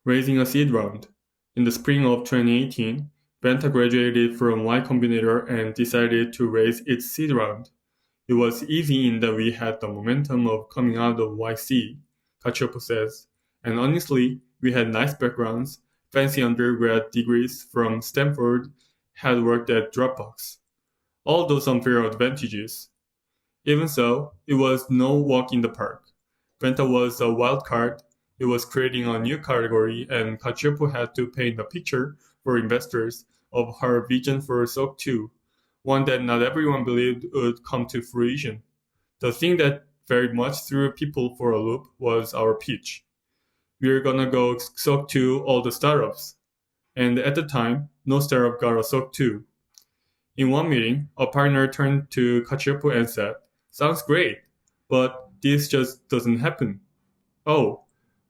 Raising a seed round. In the spring of 2018, Vanta graduated from Y Combinator and decided to raise its seed round. It was easy in that we had the momentum of coming out of YC, Cacioppo says, and honestly, we had nice backgrounds, fancy undergrad degrees from Stanford, had worked at Dropbox. All those unfair advantages. Even so, it was no walk in the park. Venta was a wild card. It was creating a new category, and Cacioppo had to paint a picture for investors of her vision for SOC 2, one that not everyone believed would come to fruition. The thing that very much threw people for a loop was our pitch. We're gonna go SOC 2 all the startups. And at the time, no startup got a SOC 2. In one meeting, a partner turned to Cacioppo and said, "Sounds great, but this just doesn't happen." "Oh,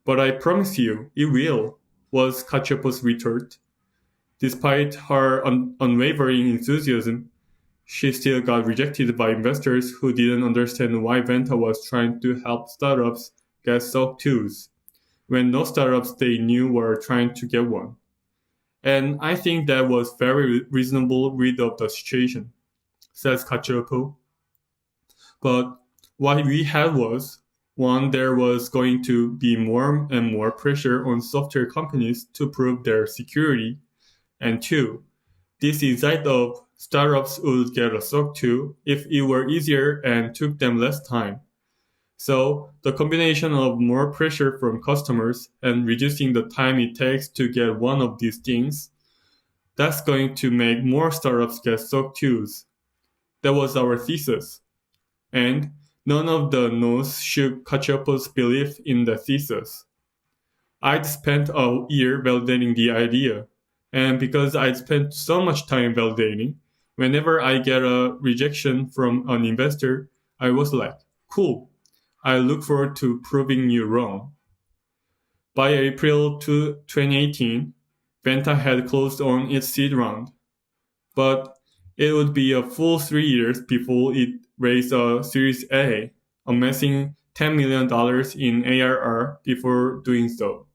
but I promise you, it will," was Cacioppo's retort. Despite her unwavering enthusiasm, she still got rejected by investors who didn't understand why Vanta was trying to help startups get SOC 2s, when no startups they knew were trying to get one. And I think that was very reasonable read of the situation, says Cacioppo. But what we had was, one, there was going to be more and more pressure on software companies to prove their security, and two, this insight of startups would get a SOC 2 if it were easier and took them less time. So the combination of more pressure from customers and reducing the time it takes to get one of these things, that's going to make more startups get SOC 2s. That was our thesis. And none of the no's shook Cacioppo's belief in the thesis. I'd spent a year validating the idea, and because I'd spent so much time validating, whenever I get a rejection from an investor, I was like, cool, I look forward to proving you wrong. By April 2018, Vanta had closed on its seed round, but it would be a full 3 years before it raised a Series A, amassing $10 million in ARR before doing so.